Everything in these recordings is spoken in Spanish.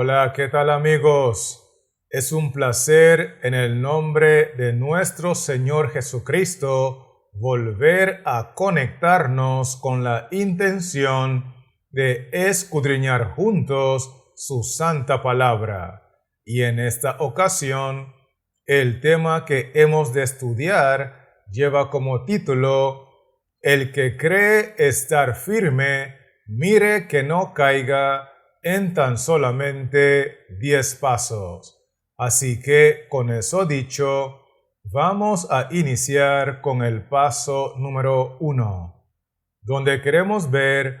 Hola, ¿qué tal amigos? Es un placer en el nombre de nuestro Señor Jesucristo volver a conectarnos con la intención de escudriñar juntos su santa palabra. Y en esta ocasión, el tema que hemos de estudiar lleva como título: El que cree estar firme, mire que no caiga en tan solamente 10 pasos. Así que, con eso dicho, vamos a iniciar con el paso número 1, donde queremos ver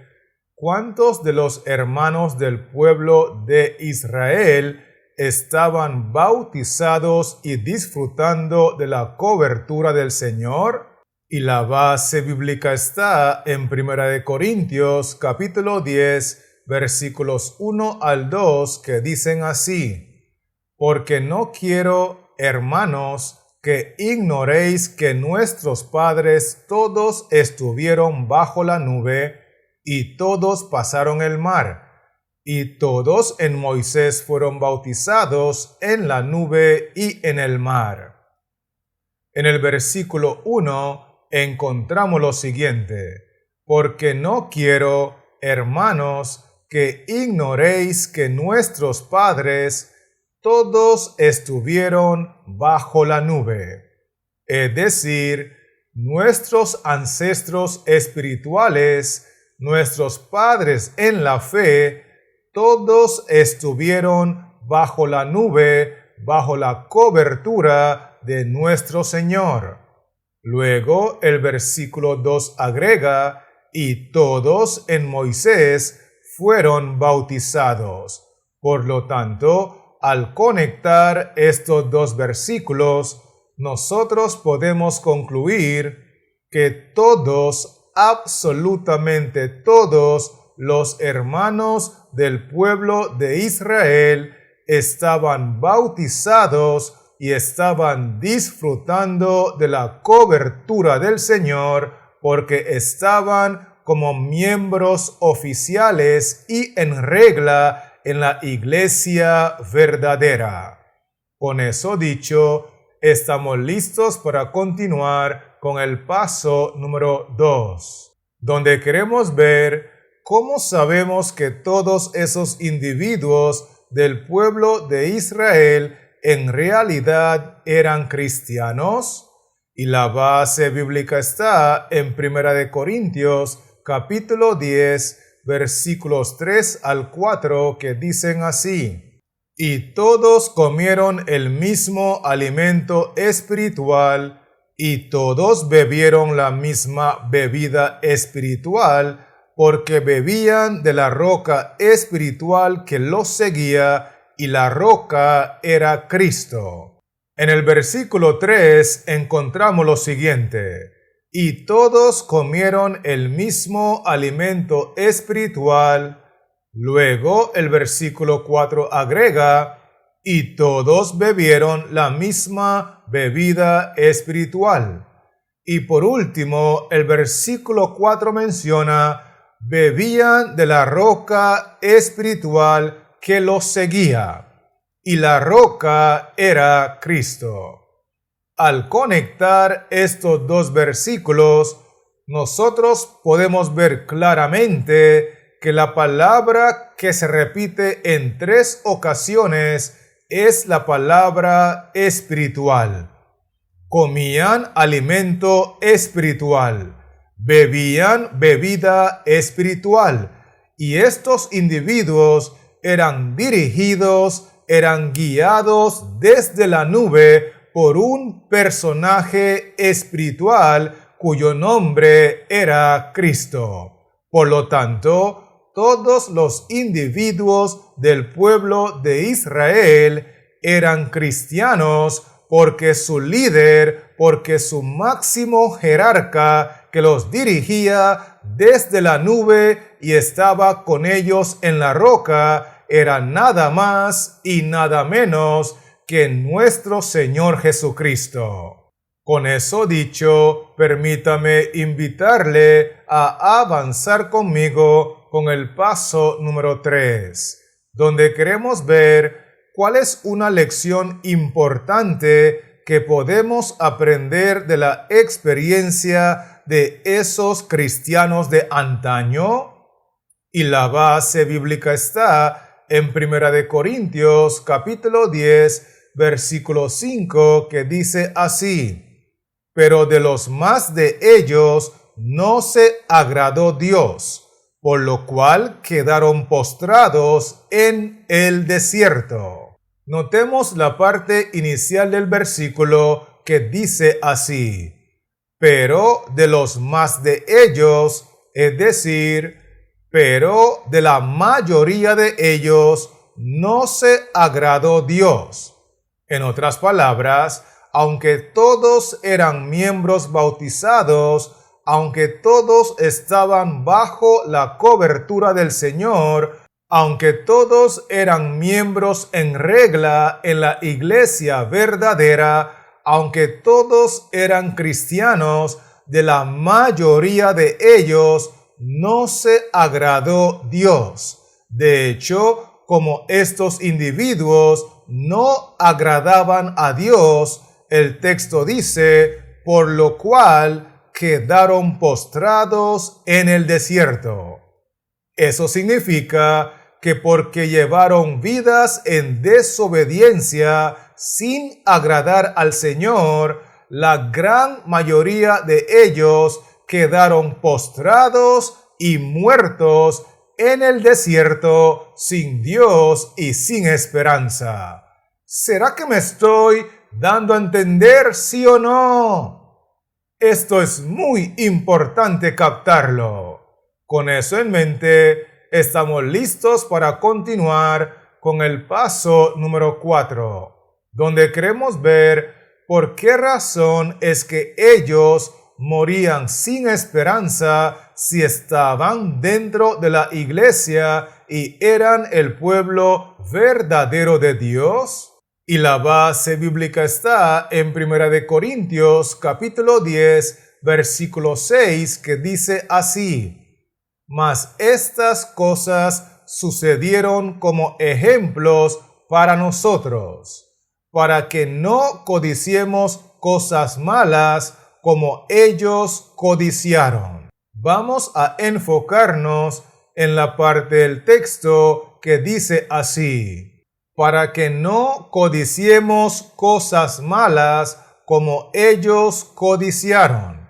cuántos de los hermanos del pueblo de Israel estaban bautizados y disfrutando de la cobertura del Señor. Y la base bíblica está en 1 Corintios capítulo 10, versículos 1 al 2, que dicen así: Porque no quiero, hermanos, que ignoréis que nuestros padres todos estuvieron bajo la nube, y todos pasaron el mar, y todos en Moisés fueron bautizados en la nube y en el mar. En el versículo 1 encontramos lo siguiente: Porque no quiero, hermanos, que ignoréis que nuestros padres todos estuvieron bajo la nube. Es decir, nuestros ancestros espirituales, nuestros padres en la fe, todos estuvieron bajo la nube, bajo la cobertura de nuestro Señor. Luego el versículo 2 agrega: y todos en Moisés fueron bautizados. Por lo tanto, al conectar estos dos versículos, nosotros podemos concluir que todos, absolutamente todos, los hermanos del pueblo de Israel estaban bautizados y estaban disfrutando de la cobertura del Señor, porque estaban como miembros oficiales y en regla en la iglesia verdadera. Con eso dicho, estamos listos para continuar con el paso número 2, donde queremos ver cómo sabemos que todos esos individuos del pueblo de Israel en realidad eran cristianos. Y la base bíblica está en 1 Corintios capítulo 10, versículos 3 al 4, que dicen así: Y todos comieron el mismo alimento espiritual, y todos bebieron la misma bebida espiritual, porque bebían de la roca espiritual que los seguía, y la roca era Cristo. En el versículo 3 encontramos lo siguiente: y todos comieron el mismo alimento espiritual. Luego el versículo 4 agrega: y todos bebieron la misma bebida espiritual. Y por último, el versículo 4 menciona: bebían de la roca espiritual que los seguía. Y la roca era Cristo. Al conectar estos dos versículos, nosotros podemos ver claramente que la palabra que se repite en 3 ocasiones es la palabra espiritual. Comían alimento espiritual, bebían bebida espiritual, y estos individuos eran dirigidos, eran guiados desde la nube por un personaje espiritual cuyo nombre era Cristo. Por lo tanto, todos los individuos del pueblo de Israel eran cristianos porque su líder, porque su máximo jerarca que los dirigía desde la nube y estaba con ellos en la roca, era nada más y nada menos que nuestro Señor Jesucristo. Con eso dicho, permítame invitarle a avanzar conmigo con el paso número 3, donde queremos ver cuál es una lección importante que podemos aprender de la experiencia de esos cristianos de antaño. Y la base bíblica está en 1 Corintios capítulo 10, versículo 5, que dice así: pero de los más de ellos no se agradó Dios, por lo cual quedaron postrados en el desierto. Notemos la parte inicial del versículo que dice así: pero de los más de ellos, es decir, pero de la mayoría de ellos no se agradó Dios. En otras palabras, aunque todos eran miembros bautizados, aunque todos estaban bajo la cobertura del Señor, aunque todos eran miembros en regla en la iglesia verdadera, aunque todos eran cristianos, de la mayoría de ellos no se agradó Dios. De hecho, como estos individuos no agradaban a Dios, el texto dice, por lo cual quedaron postrados en el desierto. Eso significa que porque llevaron vidas en desobediencia sin agradar al Señor, la gran mayoría de ellos quedaron postrados y muertos en el desierto sin Dios y sin esperanza. ¿Será que me estoy dando a entender, sí o no? Esto es muy importante captarlo. Con eso en mente, estamos listos para continuar con el paso número 4, donde queremos ver por qué razón es que ellos morían sin esperanza si estaban dentro de la iglesia y eran el pueblo verdadero de Dios. Y la base bíblica está en 1 Corintios capítulo 10, versículo 6, que dice así: mas estas cosas sucedieron como ejemplos para nosotros, para que no codiciemos cosas malas como ellos codiciaron. Vamos a enfocarnos en la parte del texto que dice así: para que no codiciemos cosas malas como ellos codiciaron.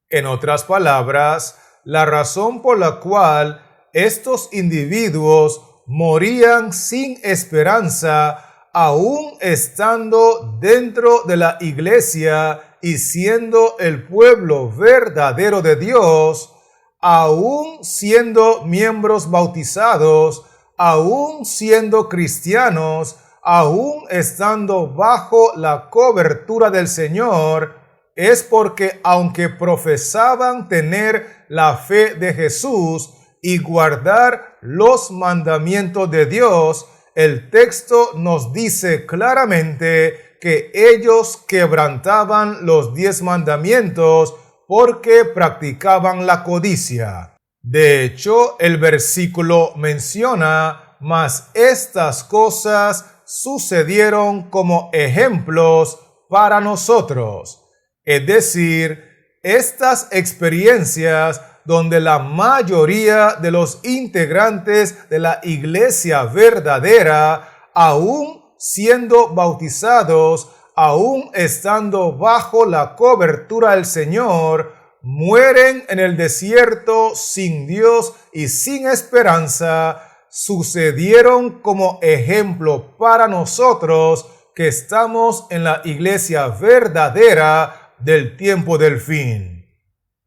En otras palabras, la razón por la cual estos individuos morían sin esperanza, aún estando dentro de la iglesia y siendo el pueblo verdadero de Dios, aún siendo miembros bautizados, aún siendo cristianos, aún estando bajo la cobertura del Señor, es porque aunque profesaban tener la fe de Jesús y guardar los mandamientos de Dios, el texto nos dice claramente que ellos quebrantaban los 10 mandamientos porque practicaban la codicia. De hecho, el versículo menciona: mas estas cosas sucedieron como ejemplos para nosotros. Es decir, estas experiencias donde la mayoría de los integrantes de la iglesia verdadera, aún siendo bautizados, aún estando bajo la cobertura del Señor, mueren en el desierto sin Dios y sin esperanza, sucedieron como ejemplo para nosotros que estamos en la iglesia verdadera del tiempo del fin.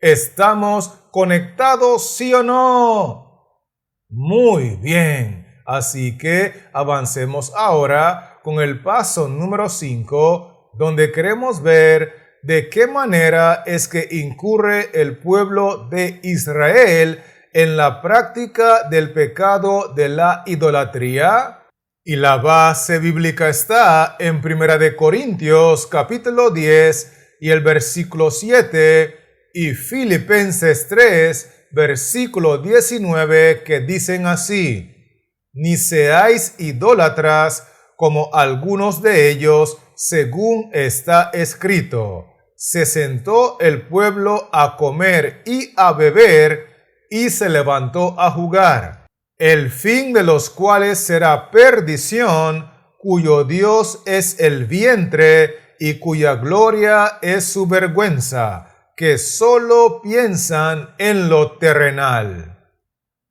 ¿Estamos conectados, sí o no? Muy bien. Así que avancemos ahora con el paso número 5, donde queremos ver de qué manera es que incurre el pueblo de Israel en la práctica del pecado de la idolatría. Y la base bíblica está en 1 Corintios capítulo 10 y el versículo 7 y Filipenses 3, versículo 19, que dicen así: ni seáis idólatras como algunos de ellos, según está escrito. Se sentó el pueblo a comer y a beber, y se levantó a jugar, el fin de los cuales será perdición, cuyo Dios es el vientre y cuya gloria es su vergüenza, que solo piensan en lo terrenal.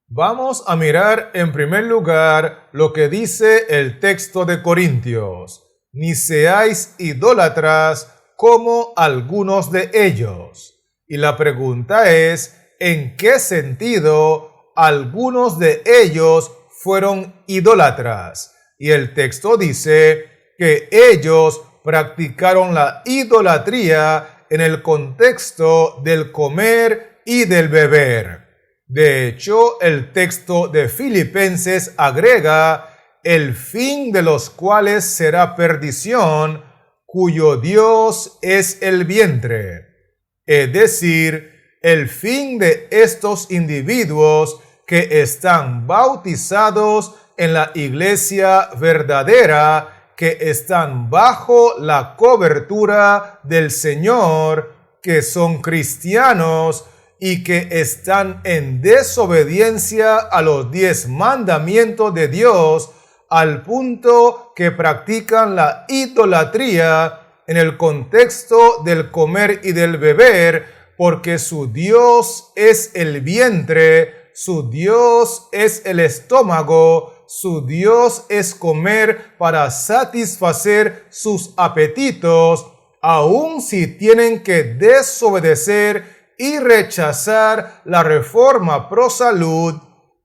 Vamos a mirar en primer lugar lo que dice el texto de Corintios. Ni seáis idólatras como algunos de ellos. Y la pregunta es, ¿en qué sentido algunos de ellos fueron idólatras? Y el texto dice que ellos practicaron la idolatría en el contexto del comer y del beber. De hecho, el texto de Filipenses agrega, el fin de los cuales será perdición, cuyo Dios es el vientre. Es decir, el fin de estos individuos que están bautizados en la iglesia verdadera, que están bajo la cobertura del Señor, que son cristianos y que están en desobediencia a los 10 mandamientos de Dios, al punto que practican la idolatría en el contexto del comer y del beber, porque su Dios es el vientre, su Dios es el estómago, su Dios es comer para satisfacer sus apetitos, aun si tienen que desobedecer y rechazar la reforma pro salud.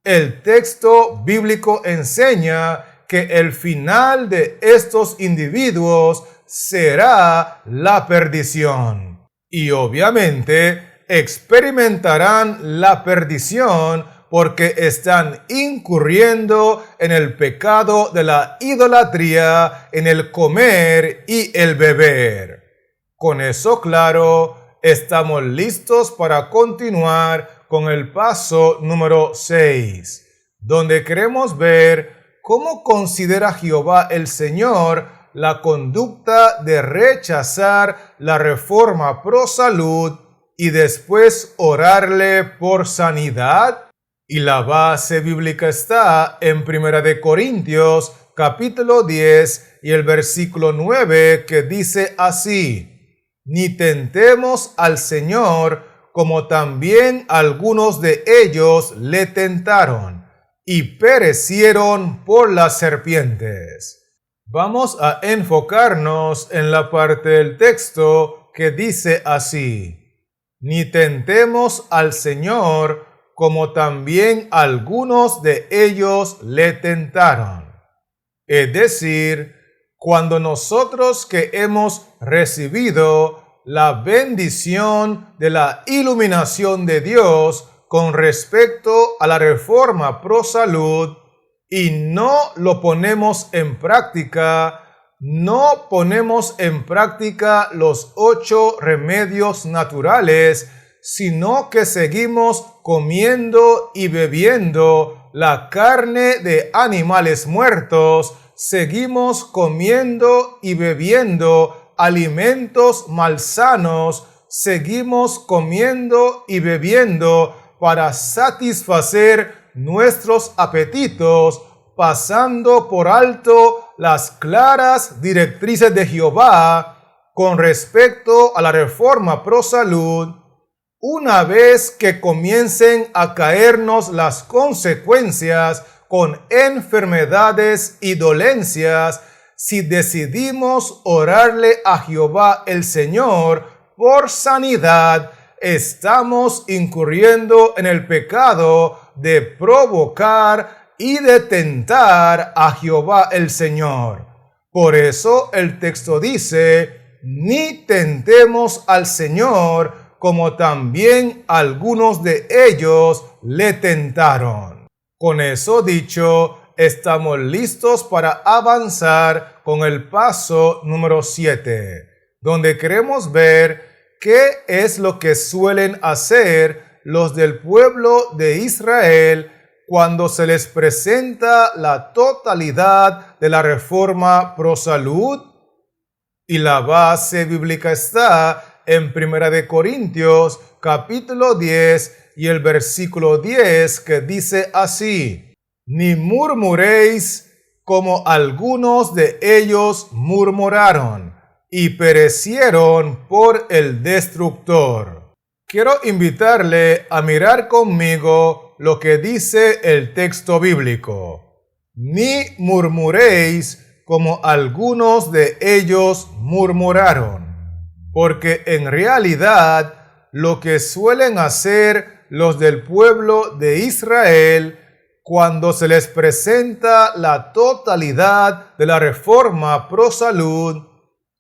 El texto bíblico enseña que el final de estos individuos será la perdición. Y obviamente experimentarán la perdición porque están incurriendo en el pecado de la idolatría, en el comer y el beber. Con eso claro, estamos listos para continuar con el paso número 6, donde queremos ver cómo considera Jehová el Señor la conducta de rechazar la reforma pro salud y después orarle por sanidad. Y la base bíblica está en 1 Corintios capítulo 10 y el versículo 9, que dice así: ni tentemos al Señor, como también algunos de ellos le tentaron y perecieron por las serpientes. Vamos a enfocarnos en la parte del texto que dice así: ni tentemos al Señor, como también algunos de ellos le tentaron. Es decir, cuando nosotros que hemos recibido la bendición de la iluminación de Dios con respecto a la reforma pro salud y no lo ponemos en práctica, no ponemos en práctica los 8 remedios naturales, sino que seguimos comiendo y bebiendo la carne de animales muertos, seguimos comiendo y bebiendo alimentos malsanos, seguimos comiendo y bebiendo para satisfacer nuestros apetitos, pasando por alto las claras directrices de Jehová con respecto a la reforma pro salud. Una vez que comiencen a caernos las consecuencias con enfermedades y dolencias, si decidimos orarle a Jehová el Señor por sanidad, estamos incurriendo en el pecado de provocar y de tentar a Jehová el Señor. Por eso el texto dice: ni tentemos al Señor, como también algunos de ellos le tentaron. Con eso dicho, estamos listos para avanzar con el paso número 7, donde queremos ver qué es lo que suelen hacer los del pueblo de Israel cuando se les presenta la totalidad de la reforma pro salud. Y la base bíblica está en 1 Corintios capítulo 10 y el versículo 10, que dice así: ni murmuréis como algunos de ellos murmuraron y perecieron por el destructor. Quiero invitarle a mirar conmigo lo que dice el texto bíblico. Ni murmuréis como algunos de ellos murmuraron, porque en realidad lo que suelen hacer los del pueblo de Israel cuando se les presenta la totalidad de la reforma pro salud,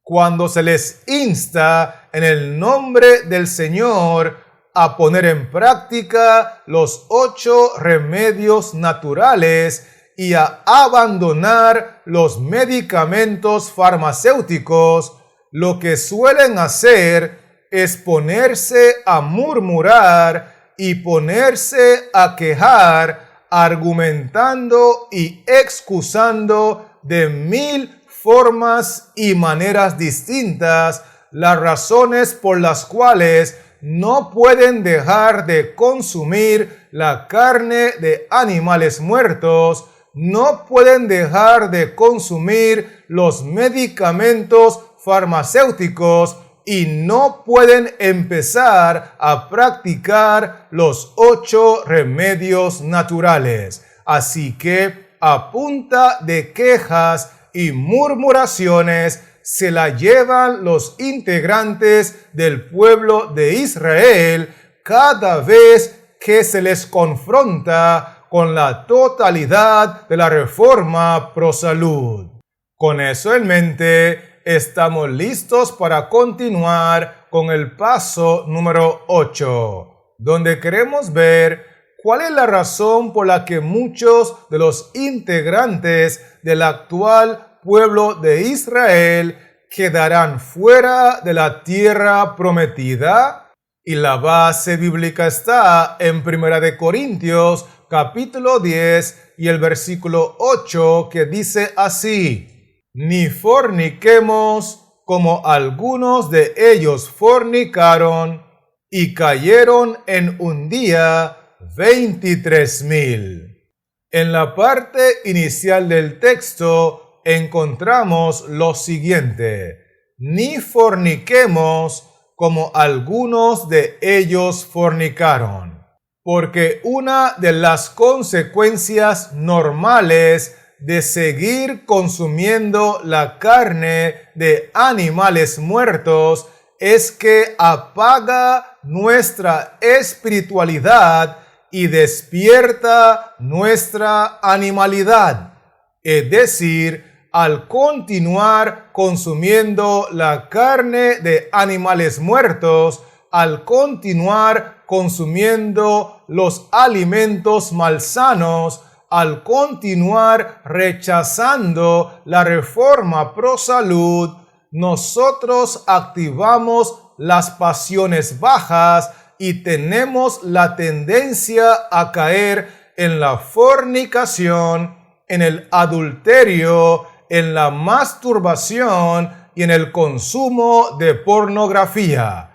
cuando se les insta en el nombre del Señor a poner en práctica los 8 remedios naturales y a abandonar los medicamentos farmacéuticos, lo que suelen hacer es ponerse a murmurar y ponerse a quejar, argumentando y excusando de 1000 formas y maneras distintas las razones por las cuales no pueden dejar de consumir la carne de animales muertos, no pueden dejar de consumir los medicamentos farmacéuticos y no pueden empezar a practicar los 8 remedios naturales. Así que a punta de quejas y murmuraciones se la llevan los integrantes del pueblo de Israel cada vez que se les confronta con la totalidad de la reforma pro salud. Con eso en mente, estamos listos para continuar con el paso número 8, donde queremos ver cuál es la razón por la que muchos de los integrantes del actual pueblo de Israel quedarán fuera de la tierra prometida. Y la base bíblica está en 1 Corintios capítulo 10 y el versículo 8, que dice así: ni forniquemos como algunos de ellos fornicaron y cayeron en un día 23,000. En la parte inicial del texto encontramos lo siguiente: ni forniquemos como algunos de ellos fornicaron, porque una de las consecuencias normales de seguir consumiendo la carne de animales muertos es que apaga nuestra espiritualidad y despierta nuestra animalidad. Es decir, al continuar consumiendo la carne de animales muertos, al continuar consumiendo los alimentos malsanos, al continuar rechazando la reforma pro salud, nosotros activamos las pasiones bajas y tenemos la tendencia a caer en la fornicación, en el adulterio, en la masturbación y en el consumo de pornografía.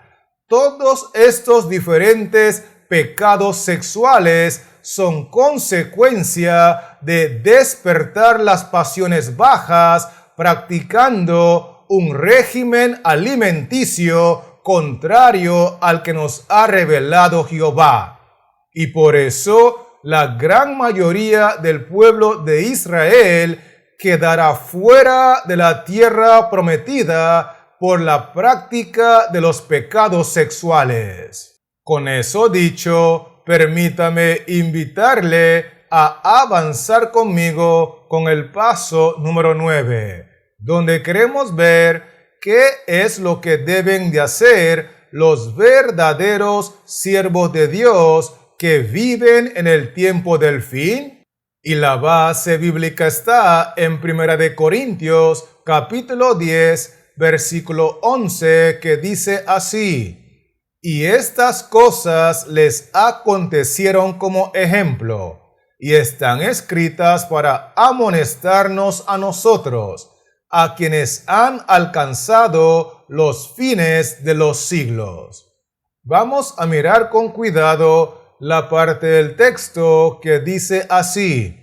Todos estos diferentes pecados sexuales son consecuencia de despertar las pasiones bajas practicando un régimen alimenticio contrario al que nos ha revelado Jehová. Y por eso la gran mayoría del pueblo de Israel quedará fuera de la tierra prometida por la práctica de los pecados sexuales. Con eso dicho, permítame invitarle a avanzar conmigo con el paso número 9, donde queremos ver qué es lo que deben de hacer los verdaderos siervos de Dios que viven en el tiempo del fin. Y la base bíblica está en 1 Corintios capítulo 10, versículo 11, que dice así: y estas cosas les acontecieron como ejemplo, y están escritas para amonestarnos a nosotros, a quienes han alcanzado los fines de los siglos. Vamos a mirar con cuidado la parte del texto que dice así: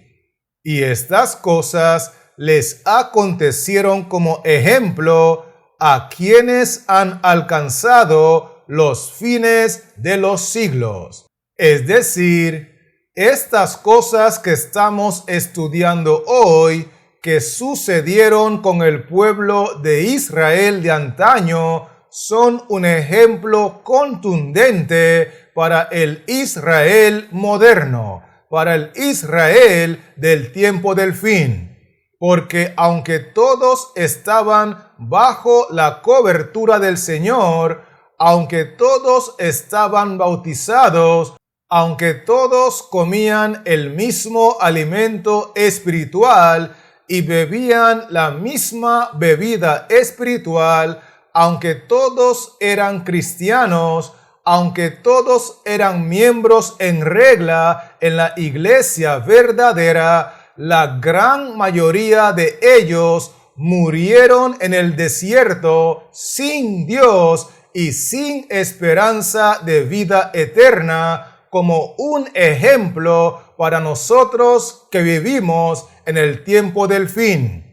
y estas cosas les acontecieron como ejemplo a quienes han alcanzado los fines de los siglos. Es decir, estas cosas que estamos estudiando hoy, que sucedieron con el pueblo de Israel de antaño, son un ejemplo contundente para el Israel moderno, para el Israel del tiempo del fin. Porque aunque todos estaban bajo la cobertura del Señor, aunque todos estaban bautizados, aunque todos comían el mismo alimento espiritual y bebían la misma bebida espiritual, aunque todos eran cristianos, aunque todos eran miembros en regla en la iglesia verdadera, la gran mayoría de ellos murieron en el desierto sin Dios y sin esperanza de vida eterna, como un ejemplo para nosotros que vivimos en el tiempo del fin.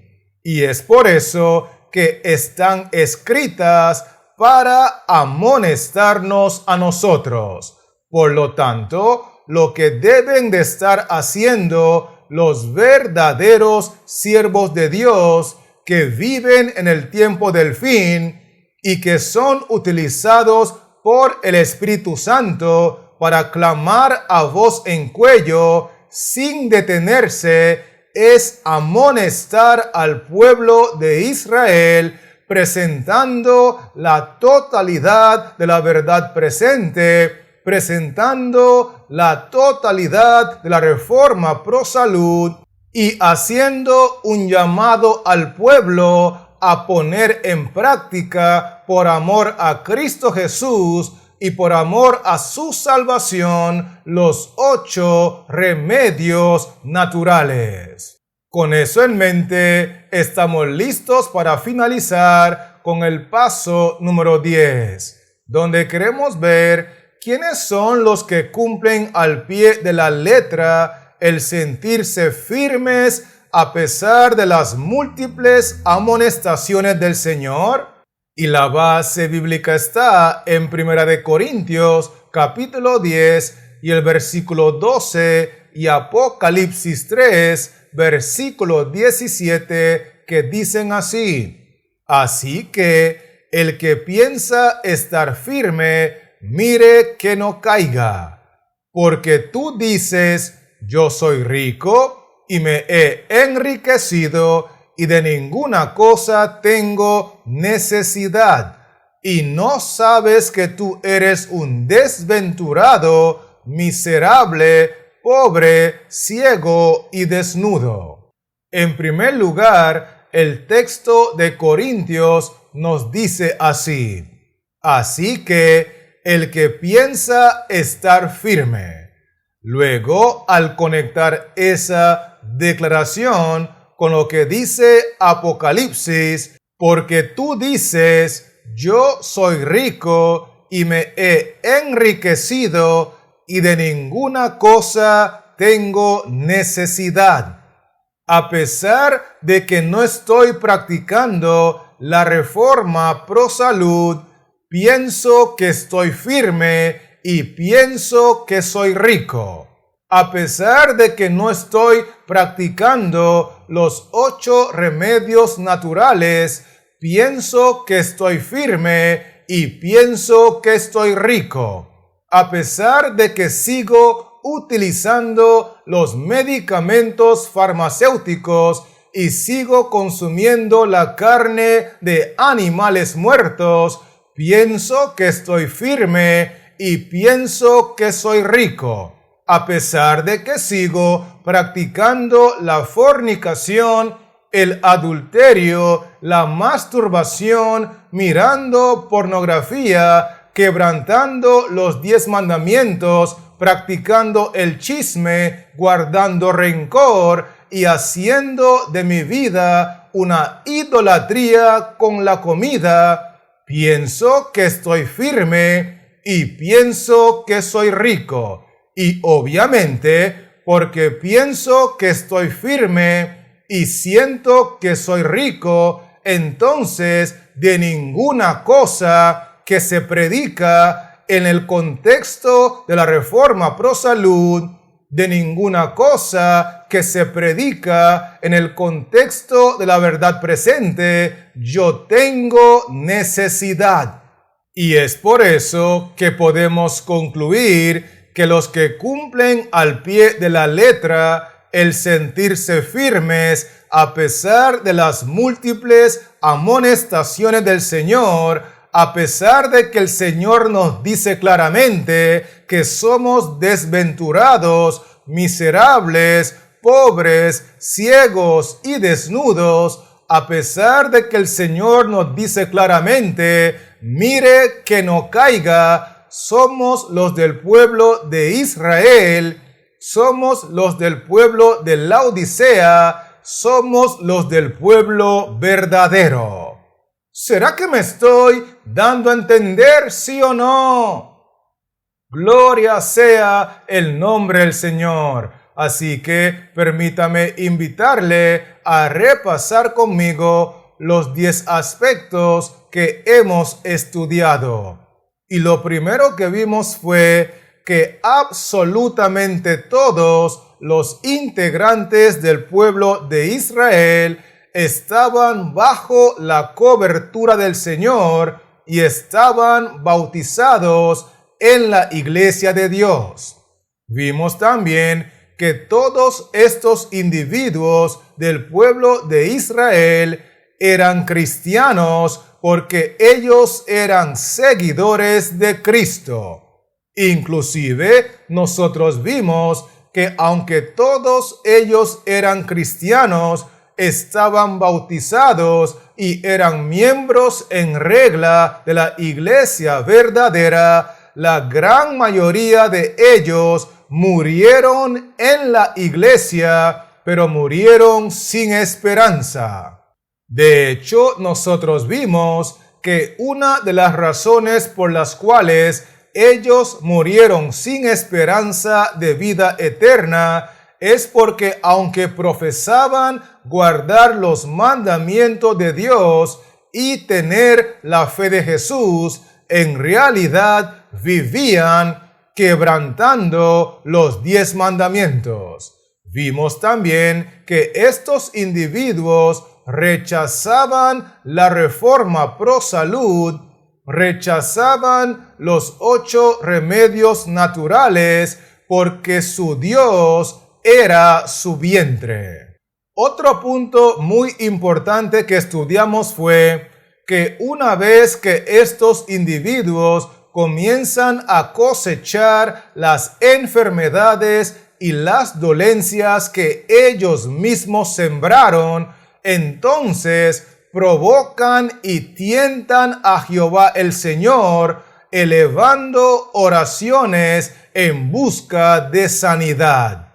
Y es por eso que están escritas para amonestarnos a nosotros. Por lo tanto, lo que deben de estar haciendo los verdaderos siervos de Dios que viven en el tiempo del fin y que son utilizados por el Espíritu Santo para clamar a voz en cuello sin detenerse, es amonestar al pueblo de Israel, presentando la totalidad de la verdad presente, presentando la totalidad de la reforma pro salud y haciendo un llamado al pueblo a poner en práctica, por amor a Cristo Jesús y por amor a su salvación, los 8 remedios naturales. Con eso en mente, estamos listos para finalizar con el paso número 10, donde queremos ver quiénes son los que cumplen al pie de la letra el sentirse firmes a pesar de las múltiples amonestaciones del Señor. Y la base bíblica está en 1 Corintios capítulo 10 y el versículo 12 y Apocalipsis 3 versículo 17, que dicen así: así que el que piensa estar firme, mire que no caiga, porque tú dices: yo soy rico y me he enriquecido y de ninguna cosa tengo necesidad, y no sabes que tú eres un desventurado, miserable, pobre, ciego y desnudo. En primer lugar, el texto de Corintios nos dice así: así que el que piensa estar firme. Luego, al conectar esa declaración con lo que dice Apocalipsis, porque tú dices: yo soy rico y me he enriquecido y de ninguna cosa tengo necesidad. A pesar de que no estoy practicando la reforma pro salud, pienso que estoy firme y pienso que soy rico. A pesar de que no estoy practicando los 8 remedios naturales, pienso que estoy firme y pienso que estoy rico. A pesar de que sigo utilizando los medicamentos farmacéuticos y sigo consumiendo la carne de animales muertos, pienso que estoy firme y pienso que soy rico. A pesar de que sigo practicando la fornicación, el adulterio, la masturbación, mirando pornografía, quebrantando los 10 mandamientos, practicando el chisme, guardando rencor y haciendo de mi vida una idolatría con la comida, pienso que estoy firme y pienso que soy rico. Y obviamente, porque pienso que estoy firme y siento que soy rico, entonces de ninguna cosa que se predica en el contexto de la Reforma Pro Salud, de ninguna cosa que se predica en el contexto de la verdad presente, yo tengo necesidad. Y es por eso que podemos concluir que los que cumplen al pie de la letra el sentirse firmes a pesar de las múltiples amonestaciones del Señor, a pesar de que el Señor nos dice claramente que somos desventurados, miserables, pobres, ciegos y desnudos, a pesar de que el Señor nos dice claramente, mire que no caiga, somos los del pueblo de Israel, somos los del pueblo de Laodicea, somos los del pueblo verdadero. ¿Será que me estoy dando a entender, sí o no? Gloria sea el nombre del Señor. Así que permítame invitarle a repasar conmigo los 10 aspectos que hemos estudiado. Y lo primero que vimos fue que absolutamente todos los integrantes del pueblo de Israel estaban bajo la cobertura del Señor y estaban bautizados en la iglesia de Dios. Vimos también que todos estos individuos del pueblo de Israel eran cristianos porque ellos eran seguidores de Cristo. Inclusive nosotros vimos que aunque todos ellos eran cristianos, estaban bautizados y eran miembros en regla de la iglesia verdadera, la gran mayoría de ellos murieron en la iglesia, pero murieron sin esperanza. De hecho, nosotros vimos que una de las razones por las cuales ellos murieron sin esperanza de vida eterna es porque aunque profesaban guardar los mandamientos de Dios y tener la fe de Jesús, en realidad vivían quebrantando los 10 mandamientos. Vimos también que estos individuos rechazaban la Reforma Pro Salud, rechazaban los 8 remedios naturales porque su Dios era su vientre. Otro punto muy importante que estudiamos fue que una vez que estos individuos comienzan a cosechar las enfermedades y las dolencias que ellos mismos sembraron, entonces provocan y tientan a Jehová el Señor, elevando oraciones en busca de sanidad.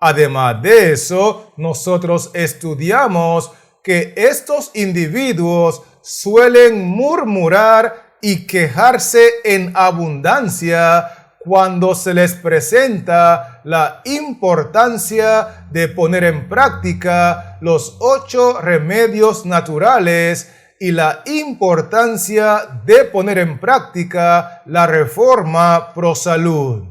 Además de eso, nosotros estudiamos que estos individuos suelen murmurar y quejarse en abundancia cuando se les presenta la importancia de poner en práctica los 8 remedios naturales y la importancia de poner en práctica la Reforma Pro Salud.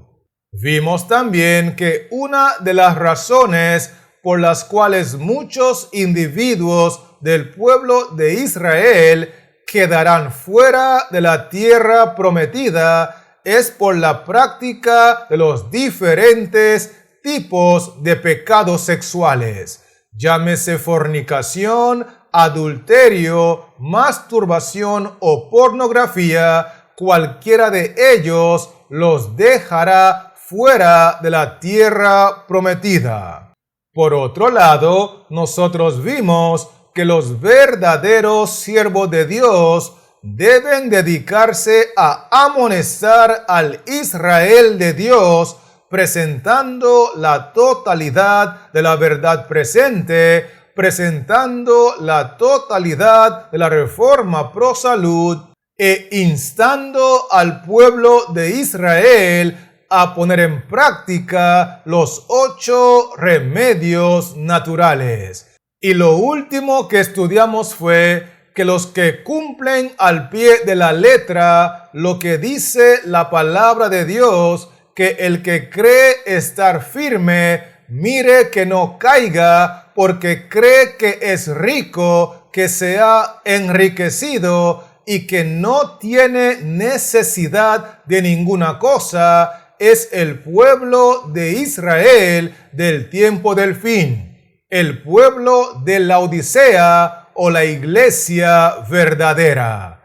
Vimos también que una de las razones por las cuales muchos individuos del pueblo de Israel quedarán fuera de la tierra prometida es por la práctica de los diferentes tipos de pecados sexuales, llámese fornicación, adulterio, masturbación o pornografía. Cualquiera de ellos los dejará fuera de la tierra prometida. Por otro lado, nosotros vimos que los verdaderos siervos de Dios deben dedicarse a amonestar al Israel de Dios, presentando la totalidad de la verdad presente, presentando la totalidad de la reforma pro salud e instando al pueblo de Israel a poner en práctica los 8 remedios naturales. Y lo último que estudiamos fue que los que cumplen al pie de la letra lo que dice la palabra de Dios, que el que cree estar firme, mire que no caiga, porque cree que es rico, que se ha enriquecido y que no tiene necesidad de ninguna cosa, es el pueblo de Israel del tiempo del fin, el pueblo de la Odisea o la iglesia verdadera.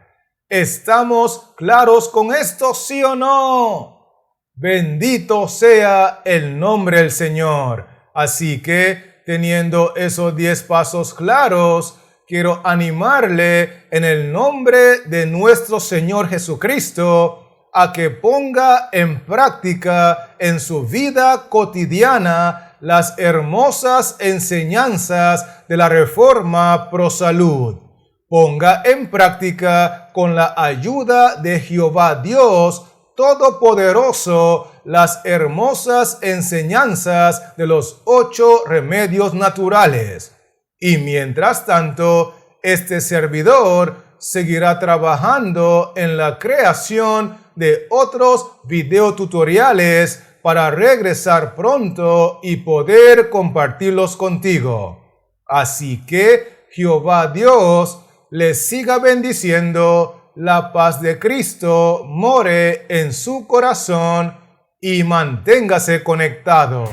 ¿Estamos claros con esto, sí o no? Bendito sea el nombre del Señor. Así que, teniendo esos 10 pasos claros, quiero animarle en el nombre de nuestro Señor Jesucristo a que ponga en práctica en su vida cotidiana las hermosas enseñanzas de la reforma pro salud. Ponga en práctica con la ayuda de Jehová Dios Todopoderoso las hermosas enseñanzas de los 8 remedios naturales. Y mientras tanto, este servidor seguirá trabajando en la creación de otros videotutoriales para regresar pronto y poder compartirlos contigo. Así que Jehová Dios les siga bendiciendo, la paz de Cristo more en su corazón y manténgase conectado.